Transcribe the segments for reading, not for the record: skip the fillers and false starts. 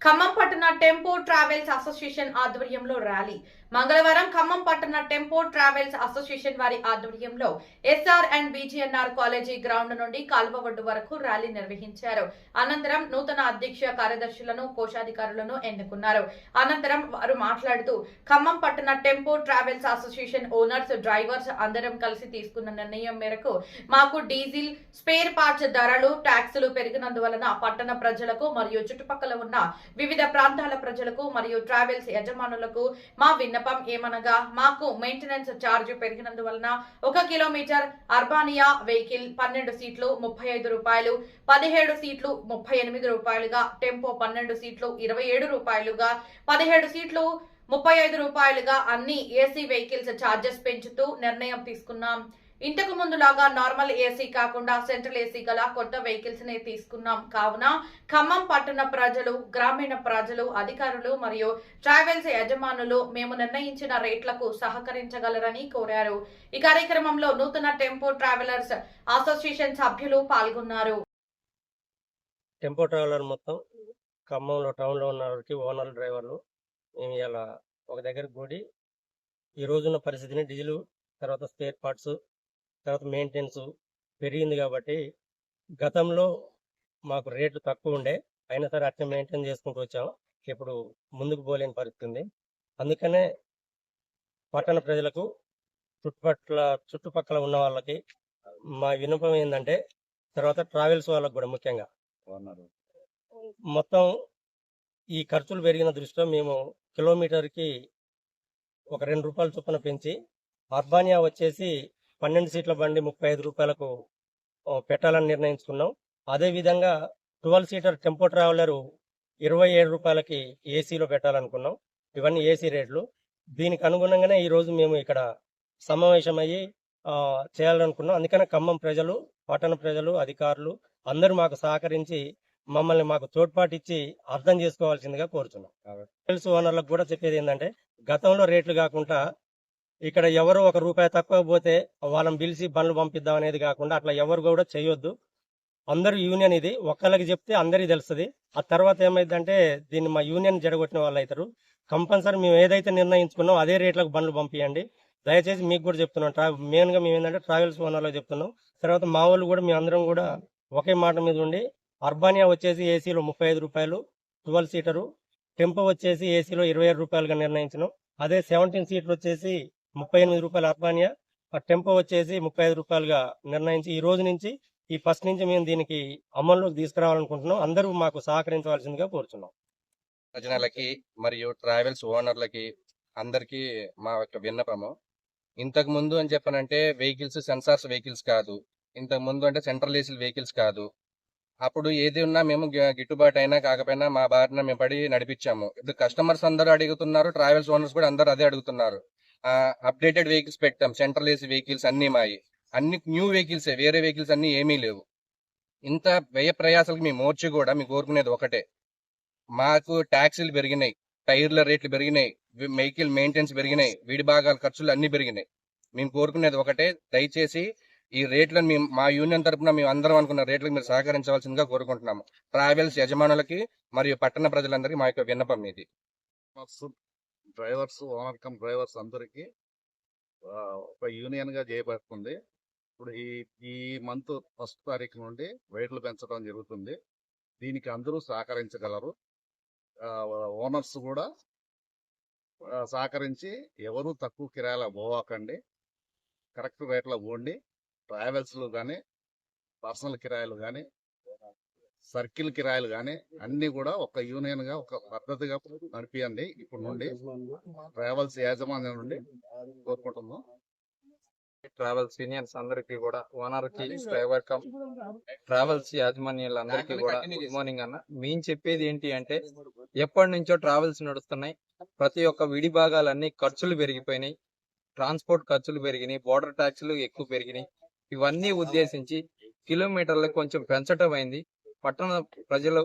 ఖమ్మం పట్టణ tempo travels association ఆధ్వర్యంలో rally మంగళవారం ఖమ్మం పట్టణ టెంపో ట్రావెల్స్ అసోసియేషన్ వారి ఆధ్వర్యంలో SR and BGNR college ground నుండి కాల్వ ఒడ్డు వరకు ర్యాలీ నిర్వహించారు. అనంతరం నూతన అధ్యక్ష కార్యదర్శులను కోశాధికారులను ఎన్నుకున్నారు. అనంతరం వారు మాట్లాడుతూ ఖమ్మం పట్టణ tempo travels association owners, drivers అందరం కలిసి తీసుకున్న నిర్ణయం మేరకు మాకు డీజిల్ స్పేర్ పార్ట్స్ ధరలు, ట్యాక్సులు పెరిగినందువలన పట్టణ ప్రజలకు మరియు చుట్టుపక్కల ఉన్న వివిధ ప్రాంతాల ప్రజలకు మరియు ట్రావెల్స్ యజమానులకు మా విన్నపం ఏమనగా, మాకు మెయింటెనెన్స్ ఛార్జ్ పెరిగినందువలన 1 కిలోమీటర్ అర్బానియా వెహికల్ 12 సీట్లు 35 రూపాయలు, 17 సీట్లు 38 రూపాయలుగా, టెంపో 12 సీట్లు 27 రూపాయలుగా, 17 సీట్లు 35 రూపాయలుగా అన్ని ఏసీ వెహికల్స్ ఛార్జెస్ పెంచుతూ నిర్ణయం తీసుకున్నాం. ఇంతకు ముందులాగా నార్మల్ ఏసీ కాకుండా సెంట్రల్ ఏసీ గల కొత్త వెహికల్స్ ని తీసుకున్నాం. కావున ఖమ్మం పట్టణ ప్రజలు, గ్రామీణ ప్రజలు, అధికారులు మరియు ట్రావెల్స్ యజమానులు మేము నిర్ణయించిన రేట్లకు సహకరించగలరని కోరారు. ఈ కార్యక్రమంలో నూతన టెంపో ట్రావెలర్స్ అసోసియేషన్ సభ్యులు పాల్గొన్నారు. టెంపో ట్రావెలర్ మొత్తం ఖమ్మంలో టౌన్లో ఉన్న వారికి ఓనర్ డ్రైవర్లు మేము ఇలా ఒక దగ్గర కూడి ఈ రోజున్న పరిస్థితిని డీజిల్, తర్వాత స్పేర్ పార్ట్స్, తర్వాత మెయింటెనెన్స్ పెరిగింది కాబట్టి గతంలో మాకు రేట్లు తక్కువ ఉండే, అయినా సరే అట్లా మెయింటైన్ చేసుకుంటూ వచ్చాం. ఇప్పుడు ముందుకు పోలేని పరిస్థితి ఉంది. అందుకనే పట్టణ ప్రజలకు, చుట్టుపక్కల ఉన్న వాళ్ళకి మా విన్నపం ఏంటంటే, తర్వాత ట్రావెల్స్ వాళ్ళకు కూడా ముఖ్యంగా మొత్తం ఈ ఖర్చులు పెరిగిన దృష్ట్యా మేము కిలోమీటర్కి ఒక 2 రూపాయల చొప్పున పెంచి అర్బానియా వచ్చేసి 12 సీట్ల బండి 35 రూపాయలకు పెట్టాలని నిర్ణయించుకున్నాం. అదేవిధంగా 12 సీటర్ టెంపో ట్రావెలర్ 27 రూపాయలకి ఏసీలో పెట్టాలనుకున్నాం. ఇవన్నీ ఏసీ రేట్లు. దీనికి అనుగుణంగానే ఈరోజు మేము ఇక్కడ సమావేశమయ్యి చేయాలనుకున్నాం. అందుకనే ఖమ్మం ప్రజలు, పట్టణ ప్రజలు, అధికారులు అందరూ మాకు సహకరించి మమ్మల్ని మాకు తోడ్పాటు ఇచ్చి అర్థం చేసుకోవాల్సిందిగా కోరుతున్నాం. ట్రావెల్స్ ఓనర్లకు కూడా చెప్పేది ఏంటంటే, గతంలో రేట్లు కాకుండా ఇక్కడ ఎవరు 1 రూపాయి తక్కువ పోతే వాళ్ళని పిలిచి బండ్లు పంపిద్దాం అనేది కాకుండా అట్లా ఎవరు కూడా చేయొద్దు. అందరూ యూనియన్, ఇది ఒక్కళ్ళకి చెప్తే అందరికీ తెలుస్తుంది. ఆ తర్వాత ఏమైందంటే దీన్ని మా యూనియన్ జడగొట్టిన వాళ్ళు అవుతారు. కంపల్సరీ మేము ఏదైతే నిర్ణయించుకున్నాం అదే రేట్లకు బండ్లు పంపించండి. దయచేసి మీకు కూడా చెప్తున్నాం. మెయిన్గా మేము ఏంటంటే ట్రావెల్స్ ఓనర్లో చెప్తున్నాం. తర్వాత మా వాళ్ళు కూడా మేము అందరం కూడా ఒకే మాట మీద ఉండి, అర్బానియా వచ్చేసి ఏసీలో 35 రూపాయలు, 12 సీటరు, టెంపో వచ్చేసి ఏసీలో 27 రూపాయలుగా నిర్ణయించినాం. అదే 17 సీట్లు వచ్చేసి 38 రూపాయలు అర్బానియా, ఆ టెంపో వచ్చేసి 35 రూపాయలుగా నిర్ణయించి ఈ రోజు నుంచి, ఈ ఫస్ట్ నుంచి మేము దీనికి అమల్లోకి తీసుకురావాలనుకుంటున్నాం. అందరూ మాకు సహకరించవలసిందిగా కోరుతున్నాం. ప్రజలకి మరియు ట్రావెల్స్ ఓనర్లకి అందరికీ మా యొక్క విన్నపము, ఇంతకు ముందు అని చెప్పనంటే వెహికల్స్ సెన్సార్స్ వెహికల్స్ కాదు, ఇంతకు ముందు అంటే సెంట్రల్ ఏసీ వెహికల్స్ కాదు. అప్పుడు ఏది ఉన్నా మేము గిట్టుబాటు అయినా కాకపోయినా మా బారిన మేము పడి నడిపించాము. ఇప్పుడు కస్టమర్స్ అందరూ అడుగుతున్నారు, ట్రావెల్స్ ఓనర్స్ కూడా అందరూ అదే అడుగుతున్నారు. అప్డేటెడ్ వెహికల్స్ పెట్టాం, సెంట్రల్ ఏసీ వెహికల్స్ అన్ని మాయి, అన్ని న్యూ వెహికల్స్, వేరే వెహికల్స్ అన్ని ఏమీ లేవు. ఇంత వ్యయ ప్రయాసాలకు మేము మోర్చి కూడా మీకు కోరుకునేది ఒకటే, మాకు ట్యాక్సీలు పెరిగినాయి, టైర్ల రేట్లు పెరిగినాయి, వెహికల్ మెయింటెనెన్స్ పెరిగినాయి, విడి భాగాల ఖర్చులు అన్ని పెరిగినాయి. మేము కోరుకునేది ఒకటే, దయచేసి ఈ రేట్లను మేము మా యూనియన్ తరఫున మేము అందరం అనుకున్న రేట్లకు మీరు సహకరించవలసిందిగా కోరుకుంటున్నాము. ట్రావెల్స్ యజమానులకి మరియు పట్టణ ప్రజలందరికీ మా యొక్క విన్నపం ఇది. డ్రైవర్స్, ఓనర్ కమ్ డ్రైవర్స్ అందరికీ ఒక యూనియన్ గా చేయబడుతుంది. ఇప్పుడు ఈ మంత్ 1వ తారీఖు నుండి రేట్లు పెంచడం జరుగుతుంది. దీనికి అందరూ సహకరించగలరు. ఓనర్స్ కూడా సహకరించి ఎవరు తక్కువ కిరాయిలో పోవాకండి, కరెక్ట్ రేట్లో పోండి. ట్రావెల్స్లు కానీ, పర్సనల్ కిరాయిలు కానీ, సర్కిల్ కిరాయిలు కానీ అన్ని కూడా ఒక యూనియన్ గా, ఒక పద్ధతిగా నడిపియండి. ఇప్పుడు నుండి ట్రావెల్స్ యాజమాన్యం నుండి కోరుకుంటున్నాం. ట్రావెల్స్ యూనియన్స్ అందరికీ కూడా, ఓనర్ కి, డ్రైవర్ కమ్ ట్రావెల్స్ యాజమాన్యాలందరికీ కూడా గుడ్ మార్నింగ్ అన్న. మేము చెప్పేది ఏంటి అంటే, ఎప్పటి నుంచో ట్రావెల్స్ నడుస్తున్నాయి, ప్రతి ఒక్క విడి భాగాలన్నీ ఖర్చులు పెరిగిపోయినాయి, ట్రాన్స్పోర్ట్ ఖర్చులు పెరిగినాయి, బోర్డర్ ట్యాక్స్లు ఎక్కువ పెరిగినాయి. ఇవన్నీ ఉద్దేశించి కిలోమీటర్లకు కొంచెం పెంచటం అయింది. పట్టణ ప్రజలు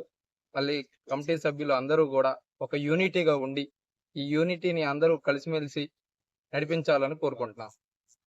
మళ్ళీ కమిటీ సభ్యులు అందరూ కూడా ఒక యూనిటీగా ఉండి ఈ యూనిటీని అందరూ కలిసిమెలిసి నడిపించాలని కోరుకుంటున్నాం.